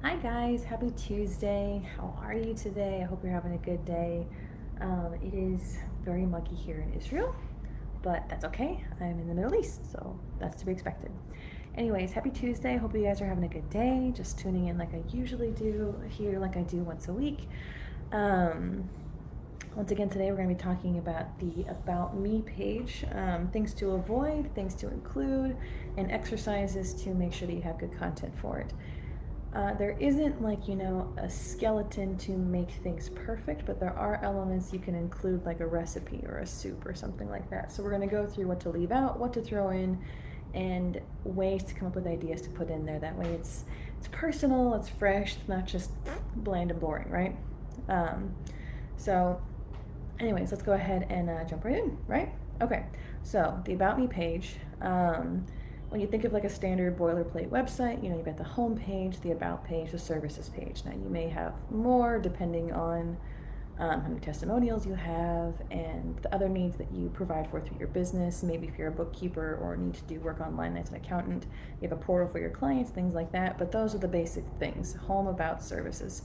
Hi guys, happy Tuesday. How are you today? I hope you're having a good day. It is very muggy here in Israel, but that's okay. I'm in the Middle East, so that's to be expected. Anyways, happy Tuesday. Hope you guys are having a good day. Just tuning in like I usually do here, like I do once a week. Um, Once again, today we're going to be talking about the About Me page, things to avoid, things to include, and exercises to make sure that you have good content for it. There isn't like, a skeleton to make things perfect, but there are elements you can include, like a recipe or a soup or something like that. So we're going to go through what to leave out, what to throw in, and ways to come up with ideas to put in there. That way it's personal, it's fresh, it's not just bland and boring, right? Um, so anyways, let's go ahead and jump right in, right? Okay, so the About Me page. When you think of like a standard boilerplate website, you've got the home page, the About page, the services page. Now, you may have more depending on how many testimonials you have and the other needs that you provide for through your business. Maybe if you're a bookkeeper or need to do work online as an accountant, you have a portal for your clients, things like that. But those are the basic things: home, about, services.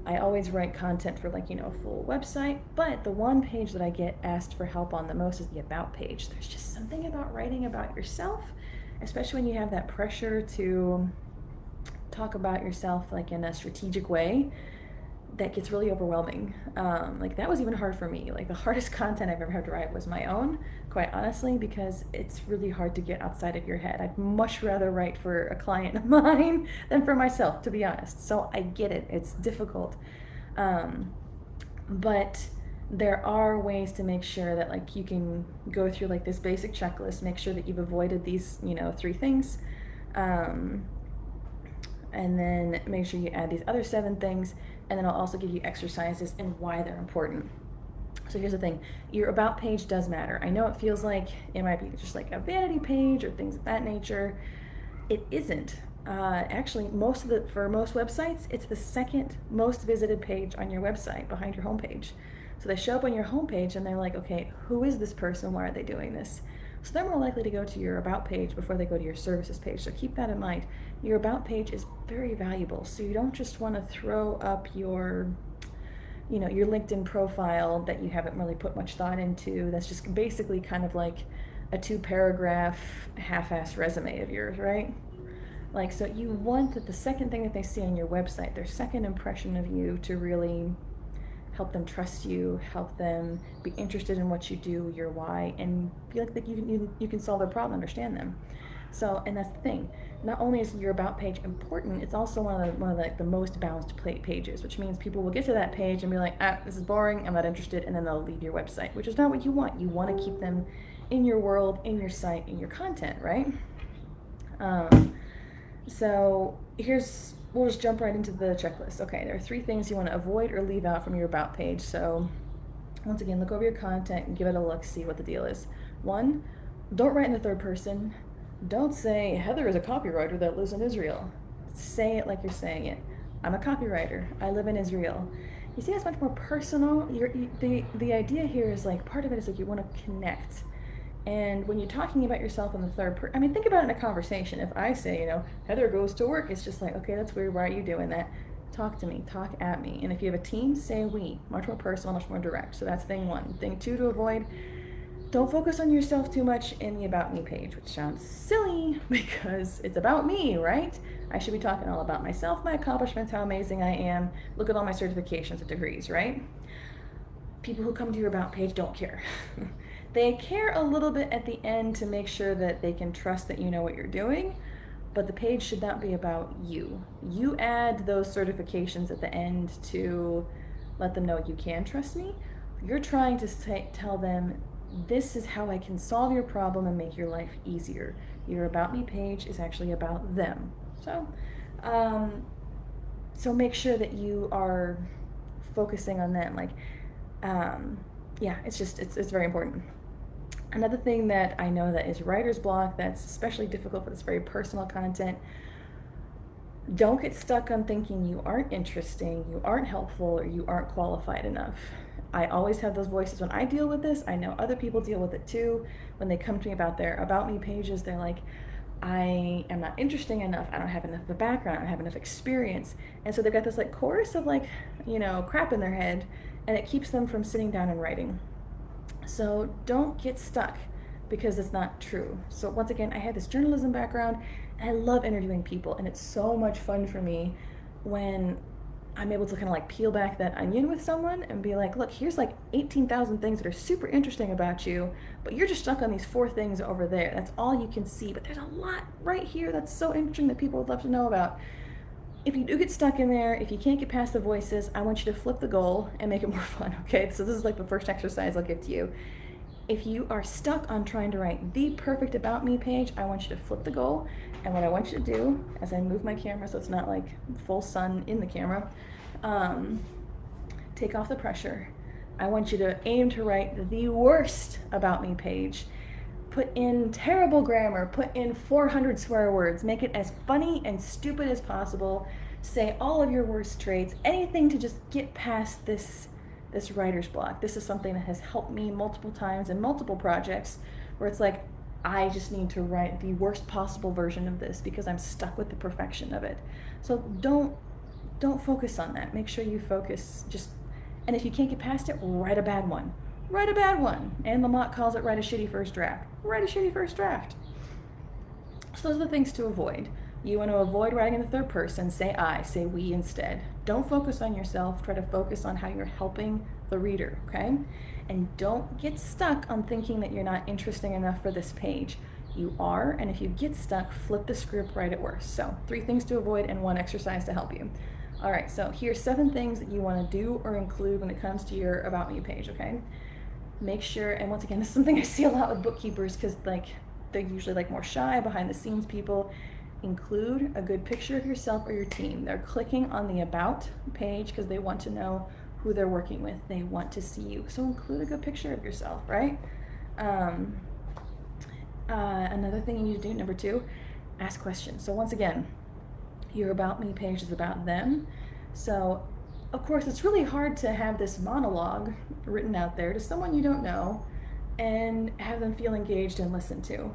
I always write content for a full website, but the one page that I get asked for help on the most is the About page. There's just something about writing about yourself, especially when you have that pressure to talk about yourself like in a strategic way, that gets really overwhelming. Like that was even hard for me. Like the hardest content I've ever had to write was my own, quite honestly, because it's really hard to get outside of your head. I'd much rather write for a client of mine than for myself, to be honest. So I get it. It's difficult. Um, but there are ways to make sure that like you can go through like this basic checklist, make sure that you've avoided these, three things. Um, and then make sure you add these other 7 things, and then I'll also give you exercises and why they're important. So here's the thing: your About page does matter. I know it feels like it might be just like a vanity page or things of that nature. It isn't. Actually, for most websites, it's the second most visited page on your website behind your homepage. So they show up on your homepage and they're like, okay, who is this person? Why are they doing this? So they're more likely to go to your About page before they go to your services page. So keep that in mind. Your About page is very valuable. So you don't just want to throw up your LinkedIn profile that you haven't really put much thought into. That's just basically kind of like a 2-paragraph half-assed resume of yours, right? Like, so you want that the second thing that they see on your website, their second impression of you, to really help them trust you, help them be interested in what you do, your why, and feel like that you can solve their problem, understand them. So, and that's the thing. Not only is your About page important, it's also one of the most bounced pages, which means people will get to that page and be like, this is boring, I'm not interested, and then they'll leave your website, which is not what you want. You want to keep them in your world, in your site, in your content, right? So we'll just jump right into the checklist. Okay, there are 3 things you want to avoid or leave out from your About page. So once again, look over your content and give it a look, see what the deal is. 1, don't write in the third person. Don't say, Heather is a copywriter that lives in Israel. Say it like you're saying it. I'm a copywriter. I live in Israel. You see, that's much more personal. The idea here is like, part of it is like you want to connect. And when you're talking about yourself in the third person, I mean, think about it in a conversation. If I say, Heather goes to work, it's just like, okay, that's weird. Why are you doing that? Talk to me, talk at me. And if you have a team, say we. Much more personal, much more direct. So that's thing 1. Thing 2 to avoid: don't focus on yourself too much in the About Me page, which sounds silly because it's about me, right? I should be talking all about myself, my accomplishments, how amazing I am. Look at all my certifications and degrees, right? People who come to your About page don't care. They care a little bit at the end to make sure that they can trust that you know what you're doing, but the page should not be about you. You add those certifications at the end to let them know you can trust me. You're trying to tell them, this is how I can solve your problem and make your life easier. Your About Me page is actually about them. So make sure that you are focusing on them. It's very important. Another thing that I know that is writer's block, that's especially difficult for this very personal content: don't get stuck on thinking you aren't interesting, you aren't helpful, or you aren't qualified enough. I always have those voices when I deal with this. I know other people deal with it too. When they come to me about their About Me pages, they're like, I am not interesting enough, I don't have enough of a background, I don't have enough experience. And so they've got this like chorus of like, crap in their head, and it keeps them from sitting down and writing. So don't get stuck because it's not true. So once again, I have this journalism background and I love interviewing people, and it's so much fun for me when I'm able to kind of like peel back that onion with someone and be like, look, here's like 18,000 things that are super interesting about you, but you're just stuck on these 4 things over there. That's all you can see, but there's a lot right here that's so interesting that people would love to know about. If you do get stuck in there, if you can't get past the voices, I want you to flip the goal and make it more fun, okay? So this is like the first exercise I'll give to you. If you are stuck on trying to write the perfect About Me page, I want you to flip the goal. And what I want you to do, as I move my camera so it's not like full sun in the camera, take off the pressure. I want you to aim to write the worst About Me page. Put in terrible grammar, put in 400 swear words, make it as funny and stupid as possible, say all of your worst traits, anything to just get past this writer's block. This is something that has helped me multiple times in multiple projects where it's like, I just need to write the worst possible version of this because I'm stuck with the perfection of it. So don't focus on that. Make sure you focus and if you can't get past it, write a bad one. Write a bad one. Anne Lamott calls it write a shitty first draft. Write a shitty first draft. So those are the things to avoid. You want to avoid writing in the third person. Say I, say we instead. Don't focus on yourself. Try to focus on how you're helping the reader, okay? And don't get stuck on thinking that you're not interesting enough for this page. You are, and if you get stuck, flip the script, write it worse. So 3 things to avoid and 1 exercise to help you. All right, so here's 7 things that you want to do or include when it comes to your About Me page, okay? Make sure, and once again, this is something I see a lot with bookkeepers because like they're usually like more shy, behind the scenes people. Include a good picture of yourself or your team. They're clicking on the About page because they want to know who they're working with. They want to see you. So include a good picture of yourself, right? Another thing you need to do, number 2, ask questions. So once again, your About Me page is about them. So of course, it's really hard to have this monologue written out there to someone you don't know and have them feel engaged and listened to.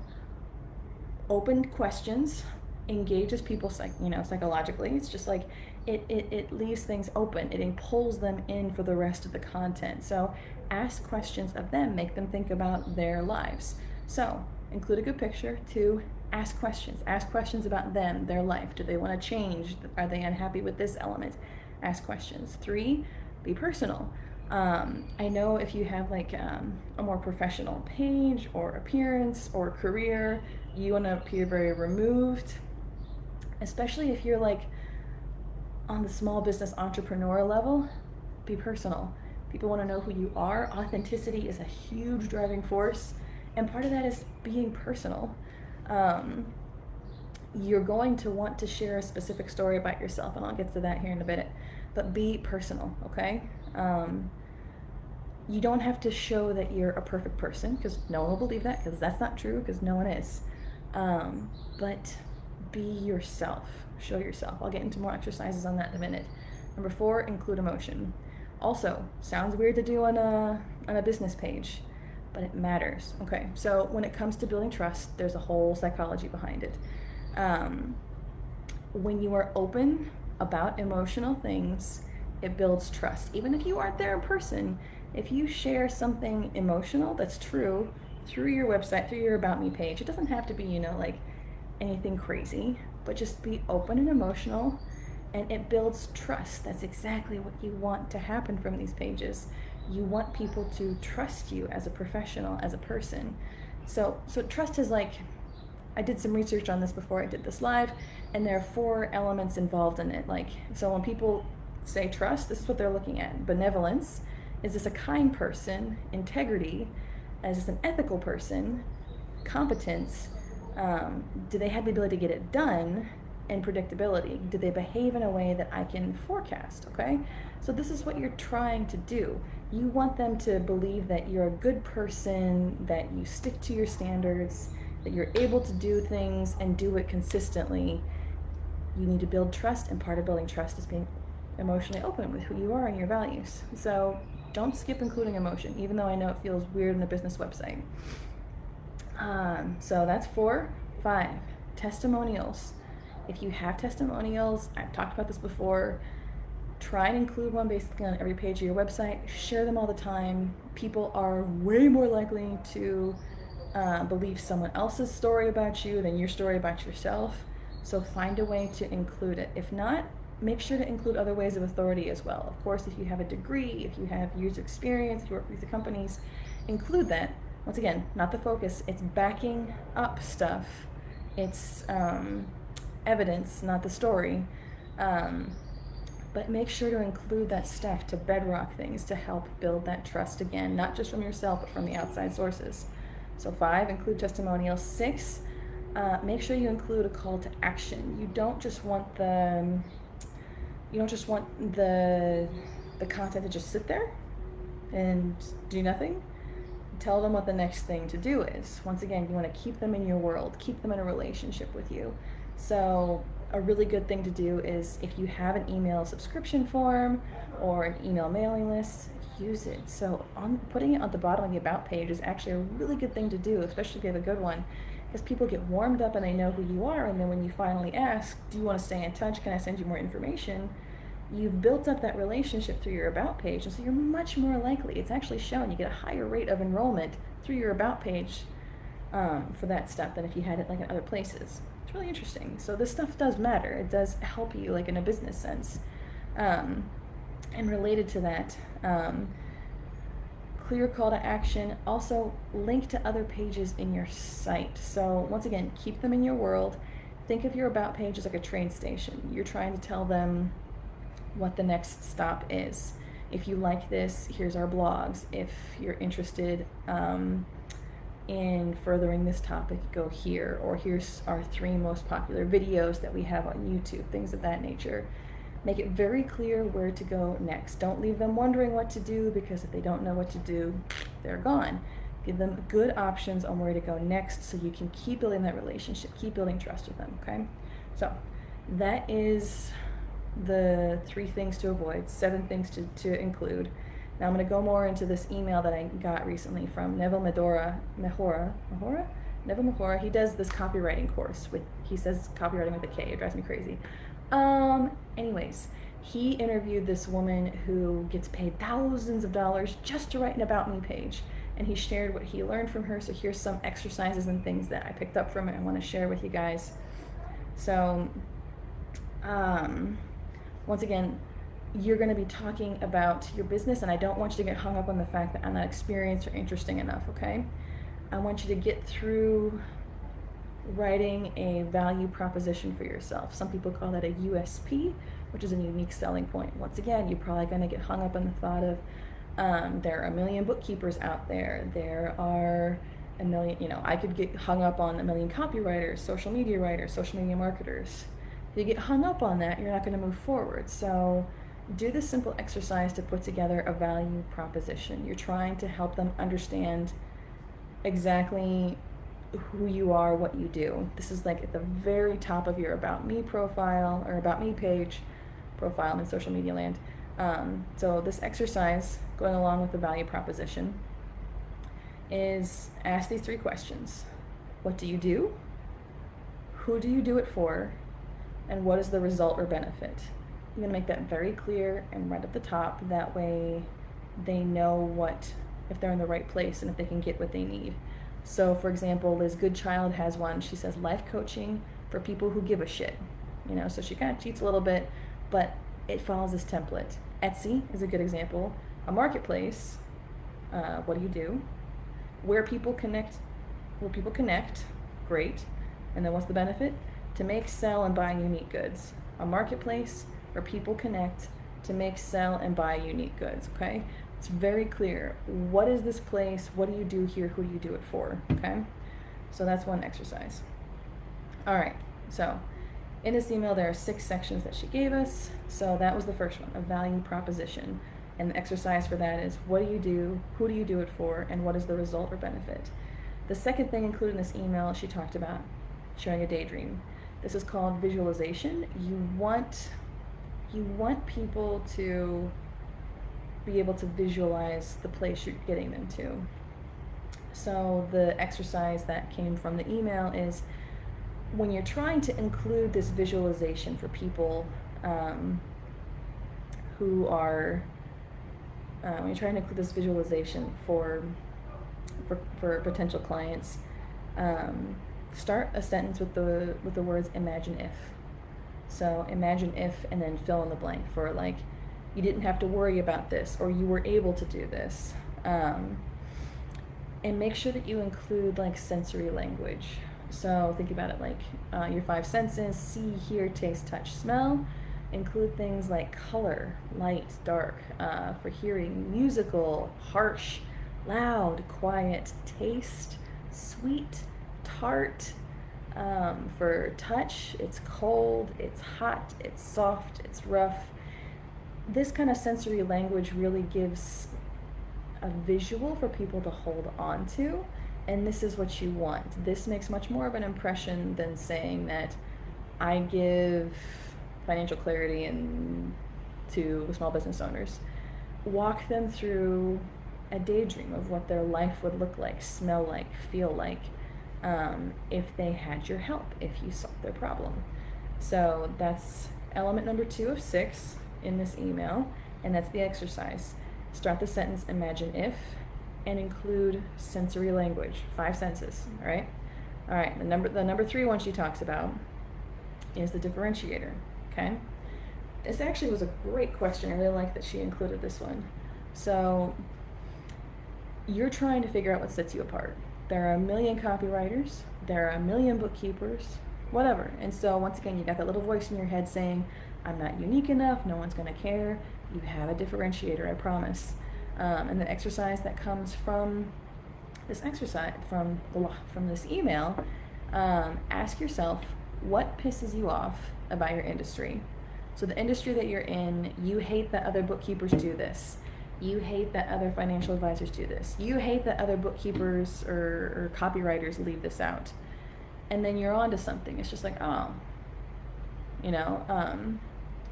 Open questions engages people psychologically. It's just like it leaves things open. It pulls them in for the rest of the content. So ask questions of them, make them think about their lives. So include a good picture. 2, ask questions. Ask questions about them, their life. Do they want to change? Are they unhappy with this element? Ask questions. 3, be personal. I know if you have like a more professional page or appearance or career, you want to appear very removed, especially if you're like on the small business entrepreneur level. Be personal. People want to know who you are. Authenticity is a huge driving force, and part of that is being personal. You're going to want to share a specific story about yourself, and I'll get to that here in a bit, but be personal, okay? You don't have to show that you're a perfect person because no one will believe that, because that's not true, because no one is. But be yourself. Show yourself. I'll get into more exercises on that in a minute. Number 4, include emotion. Also, sounds weird to do on a business page, but it matters. Okay, so when it comes to building trust, there's a whole psychology behind it. When you are open about emotional things, it builds trust. Even if you aren't there in person, if you share something emotional that's true through your website, through your About Me page, it doesn't have to be, like anything crazy, but just be open and emotional, and it builds trust. That's exactly what you want to happen from these pages. You want people to trust you as a professional, as a person. So trust is like, I did some research on this before I did this live, and there are 4 elements involved in it. So when people say trust, this is what they're looking at. Benevolence, is this a kind person? Integrity, is this an ethical person? Competence, do they have the ability to get it done? And predictability, do they behave in a way that I can forecast, okay? So this is what you're trying to do. You want them to believe that you're a good person, that you stick to your standards, that you're able to do things and do it consistently. You need to build trust, and part of building trust is being emotionally open with who you are and your values. So don't skip including emotion, even though I know it feels weird on a business website. So that's 4. 5, testimonials. If you have testimonials, I've talked about this before, try and include one basically on every page of your website. Share them all the time. People are way more likely to believe someone else's story about you than your story about yourself. So find a way to include it. If not, make sure to include other ways of authority as well. Of course, if you have a degree, if you have years of experience, if you work with the companies, include that. Once again, not the focus. It's backing up stuff. It's evidence, not the story. But make sure to include that stuff to bedrock things to help build that trust again, not just from yourself, but from the outside sources. So 5, include testimonials. 6, make sure you include a call to action. You don't just want the content to just sit there and do nothing. Tell them what the next thing to do is. Once again, you want to keep them in your world, keep them in a relationship with you. So a really good thing to do is if you have an email subscription form or an email mailing list, use it. So putting it on the bottom of the About page is actually a really good thing to do, especially if you have a good one, because people get warmed up and they know who you are, and then when you finally ask, do you want to stay in touch? Can I send you more information? You've built up that relationship through your About page, and so you're much more likely. It's actually shown you get a higher rate of enrollment through your About page for that stuff than if you had it like in other places. It's really interesting. So this stuff does matter. It does help you like in a business sense. And related to that, clear call to action. Also link to other pages in your site. So once again, keep them in your world. Think of your About page as like a train station. You're trying to tell them what the next stop is. If you like this, here's our blogs. If you're interested in furthering this topic, go here, or here's our 3 most popular videos that we have on YouTube, things of that nature. Make it very clear where to go next. Don't leave them wondering what to do, because if they don't know what to do, they're gone. Give them good options on where to go next so you can keep building that relationship, keep building trust with them, okay? So that is the 3 things to avoid, 7 things to include. Now I'm going to go more into this email that I got recently from Neville Mehora. Neville Mehora. He does this copywriting course he says copywriting with a K. It drives me crazy. Anyways, he interviewed this woman who gets paid thousands of dollars just to write an About Me page. And he shared what he learned from her. So here's some exercises and things that I picked up from it I want to share with you guys. So, once again, you're going to be talking about your business, and I don't want you to get hung up on the fact that I'm not experienced or interesting enough, okay? I want you to get through writing a value proposition for yourself. Some people call that a USP, which is a unique selling point. Once again, you're probably going to get hung up on the thought of there are a million bookkeepers out there. There are a million, I could get hung up on a million copywriters, social media writers, social media marketers. If you get hung up on that, you're not going to move forward. So do this simple exercise to put together a value proposition. You're trying to help them understand exactly who you are, what you do. This is like at the very top of your About Me profile or About Me page profile in social media land. So this exercise, going along with the value proposition, is ask these 3 questions. What do you do? Who do you do it for? And what is the result or benefit? You're going to make that very clear and right at the top. That way they know if they're in the right place and if they can get what they need. So for example, Liz Goodchild has one. She says life coaching for people who give a shit. So she kind of cheats a little bit, but it follows this template. Etsy is a good example. A marketplace, what do you do? Where people connect, great. And then what's the benefit? To make, sell, and buy unique goods. A marketplace where people connect to make, sell, and buy unique goods, okay? It's very clear. What is this place? What do you do here? Who do you do it for, okay? So that's one exercise. All right, so in this email, there are 6 sections that she gave us. So that was the first one, a value proposition. And the exercise for that is what do you do, who do you do it for, and what is the result or benefit? The second thing included in this email, she talked about sharing a daydream. This is called visualization. You want people to be able to visualize the place you're getting them to. So the exercise that came from the email is when you're trying to include this visualization for people who are, when you're trying to include this visualization for potential clients, start a sentence with the words imagine if. So imagine if, and then fill in the blank for like, you didn't have to worry about this, or you were able to do this. And make sure that you include like sensory language. So think about it like your 5 senses: see, hear, taste, touch, smell. Include things like color, light, dark, for hearing, musical, harsh, loud, quiet, taste, sweet, tart. For touch, it's cold, it's hot, it's soft, it's rough. This kind of sensory language really gives a visual for people to hold on to, and this is what you want. This makes much more of an impression than saying that I give financial clarity to small business owners. Walk them through a daydream of what their life would look like, smell like, feel like, if they had your help, if you solved their problem. So that's element number 2 of 6 in this email, and that's the exercise. Start the sentence imagine if, and include sensory language, 5 senses. All right. The number 3 one she talks about is the differentiator. Okay, this actually was a great question. I really like that she included this one. So you're trying to figure out what sets you apart. There are a million copywriters, there are a million bookkeepers, whatever. And so once again, you got that little voice in your head saying, I'm not unique enough, no one's gonna care. You have a differentiator, I promise. And the exercise that comes from this exercise, from this email, ask yourself, what pisses you off about your industry? So the industry that you're in, you hate that other bookkeepers do this. You hate that other financial advisors do this. You hate that other bookkeepers or copywriters leave this out. And then you're on to something. It's just like, oh,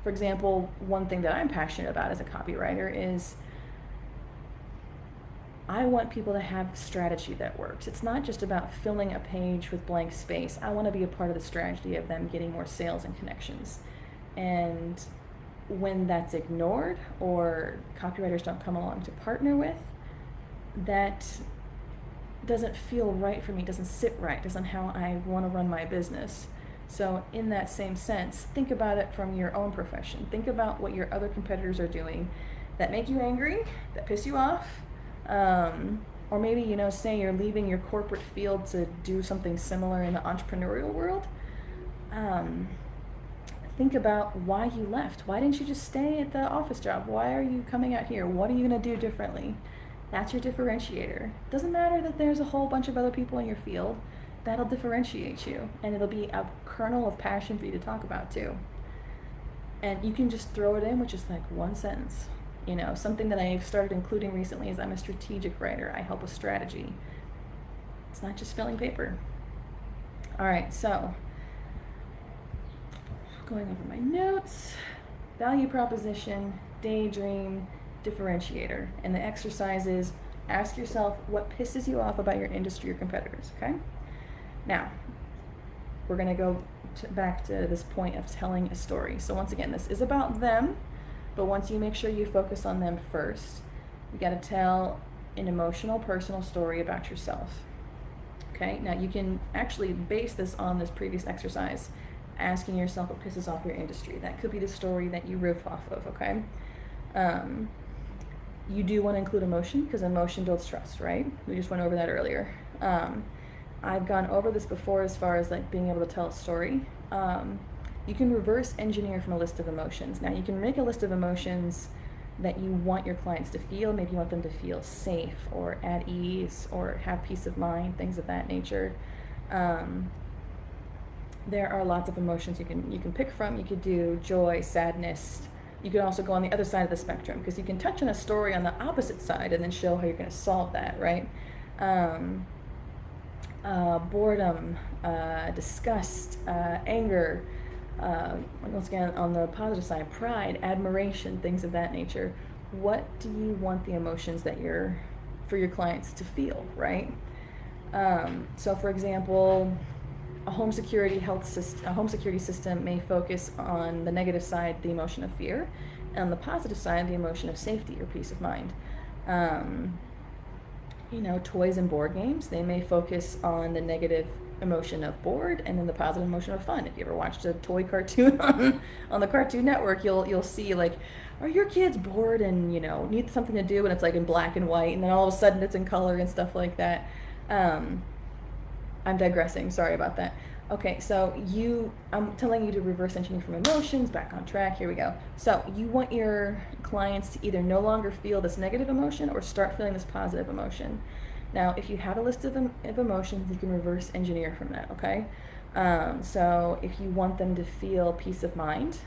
for example, one thing that I'm passionate about as a copywriter is I want people to have strategy that works. It's not just about filling a page with blank space. I want to be a part of the strategy of them getting more sales and connections. And when that's ignored or copywriters don't come along to partner with, that doesn't feel right for me, doesn't sit right, doesn't how I want to run my business. So in that same sense, think about it from your own profession. Think about what your other competitors are doing that make you angry, that piss you off, or maybe, say you're leaving your corporate field to do something similar in the entrepreneurial world. Think about why you left. Why didn't you just stay at the office job? Why are you coming out here? What are you going to do differently? That's your differentiator. Doesn't matter that there's a whole bunch of other people in your field. That'll differentiate you, and it'll be a kernel of passion for you to talk about too. And you can just throw it in with just like one sentence. Something that I've started including recently is I'm a strategic writer. I help with strategy. It's not just filling paper. All right, so going over my notes, value proposition, daydream, differentiator. And the exercise is ask yourself what pisses you off about your industry or competitors, okay? Now, we're going to go back to this point of telling a story. So once again, this is about them, but once you make sure you focus on them first, you got to tell an emotional, personal story about yourself. Okay, now you can actually base this on this previous exercise, asking yourself what pisses off your industry. That could be the story that you riff off of, okay? You do want to include emotion because emotion builds trust, right? We just went over that earlier. I've gone over this before as far as like being able to tell a story. You can reverse engineer from a list of emotions. Now you can make a list of emotions that you want your clients to feel. Maybe you want them to feel safe or at ease or have peace of mind, things of that nature. There are lots of emotions you can pick from. You could do joy, sadness. You could also go on the other side of the spectrum because you can touch on a story on the opposite side and then show how you're going to solve that, right? Boredom, disgust, anger, once again on the positive side, pride, admiration, things of that nature. What do you want the emotions that for your clients to feel, right? So for example, a home security system may focus on the negative side, the emotion of fear, and on the positive side, the emotion of safety or peace of mind. Toys and board games, they may focus on the negative emotion of bored and then the positive emotion of fun. If you ever watched a toy cartoon on the Cartoon Network, you'll see like, are your kids bored and need something to do, and it's like in black and white, and then all of a sudden it's in color and stuff like that. I'm digressing, sorry about that. Okay, so I'm telling you to reverse engineer from emotions, back on track, here we go. So you want your clients to either no longer feel this negative emotion or start feeling this positive emotion. Now, if you have a list of emotions, you can reverse engineer from that, okay? So if you want them to feel peace of mind,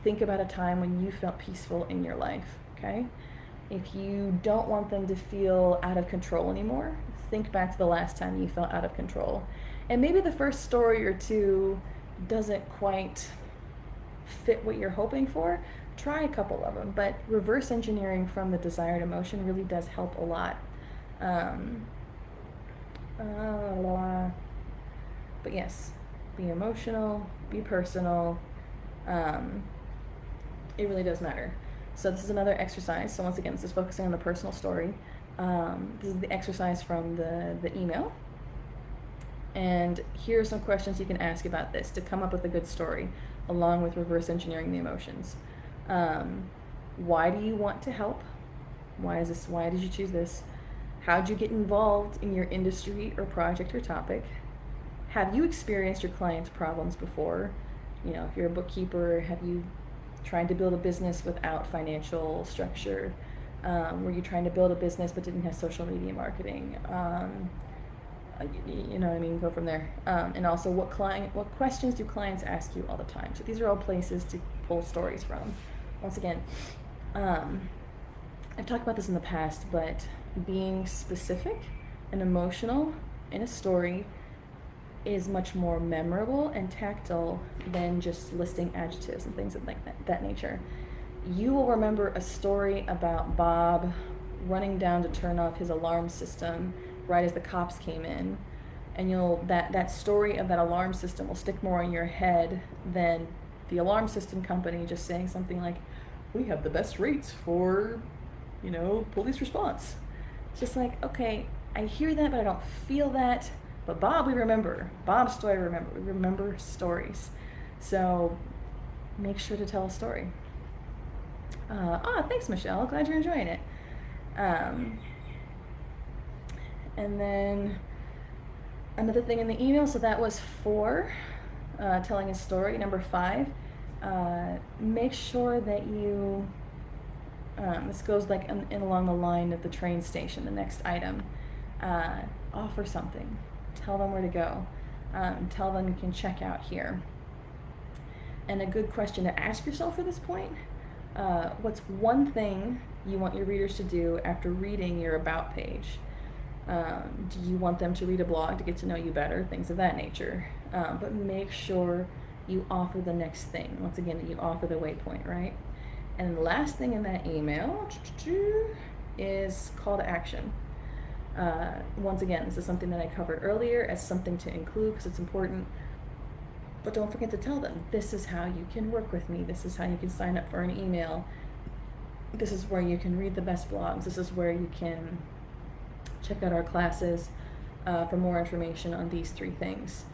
think about a time when you felt peaceful in your life, okay? If you don't want them to feel out of control anymore, think back to the last time you felt out of control. And maybe the first story or two doesn't quite fit what you're hoping for. Try a couple of them, but reverse engineering from the desired emotion really does help a lot. But yes, be emotional, be personal. It really does matter. So this is another exercise. So once again, this is focusing on the personal story. This is the exercise from the email. And here are some questions you can ask about this to come up with a good story, along with reverse engineering the emotions. Why do you want to help? Why did you choose this? How'd you get involved in your industry or project or topic? Have you experienced your clients' problems before? If you're a bookkeeper, have you tried to build a business without financial structure? Were you trying to build a business but didn't have social media marketing? Go from there. And also, what questions do clients ask you all the time? So these are all places to pull stories from. Once again, I've talked about this in the past, but being specific and emotional in a story is much more memorable and tactile than just listing adjectives and things of that nature. You will remember a story about Bob running down to turn off his alarm system right as the cops came in, and that story of that alarm system will stick more in your head than the alarm system company just saying something like, we have the best rates for police response. It's just like, okay, I hear that, but I don't feel that. But Bob, we remember. Bob's story, we remember stories. So make sure to tell a story. Thanks, Michelle. Glad you're enjoying it. And then another thing in the email, so that was 4, telling a story. Number 5, make sure that you, this goes like in along the line of the train station, the next item, offer something. Tell them where to go. Tell them you can check out here. And a good question to ask yourself at this point, what's one thing you want your readers to do after reading your about page? Do you want them to read a blog to get to know you better? Things of that nature. But make sure you offer the next thing. Once again, that you offer the waypoint, right? And the last thing in that email is call to action. Once again, this is something that I covered earlier as something to include because it's important. But don't forget to tell them, this is how you can work with me. This is how you can sign up for an email. This is where you can read the best blogs. This is where you can check out our classes for more information on these 3 things.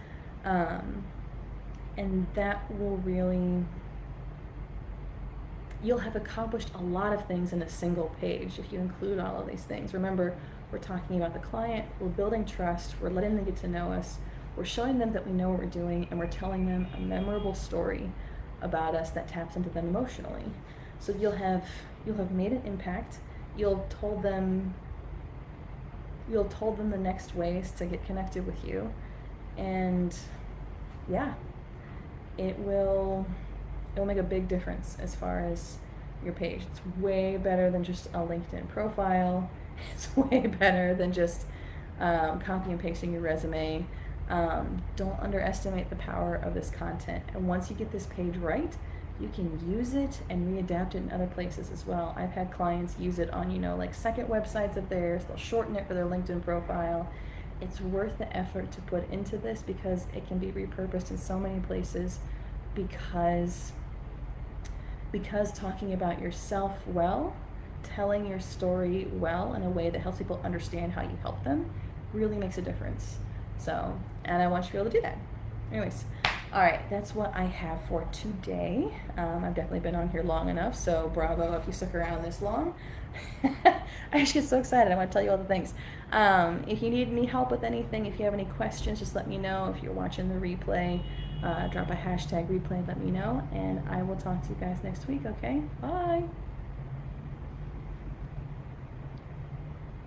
And that will really, you'll have accomplished a lot of things in a single page if you include all of these things. Remember, we're talking about the client, we're building trust, we're letting them get to know us, we're showing them that we know what we're doing, and we're telling them a memorable story about us that taps into them emotionally. So you'll have made an impact. You'll told them the next ways to get connected with you, and yeah, it will make a big difference as far as your page. It's way better than just a LinkedIn profile. It's way better than just copy and pasting your resume. Don't underestimate the power of this content. And once you get this page right, you can use it and readapt it in other places as well. I've had clients use it on, like second websites of theirs. They'll shorten it for their LinkedIn profile it's worth the effort to put into this because it can be repurposed in so many places because talking about yourself well, telling your story well in a way that helps people understand how you help them really makes a difference. So, and I want you to be able to do that. Anyways, all right, that's what I have for today. I've definitely been on here long enough, so bravo if you stuck around this long. I just get so excited. I want to tell you all the things. If you need any help with anything, if you have any questions, just let me know. If you're watching the replay, drop a hashtag replay, let me know, and I will talk to you guys next week, okay? Bye!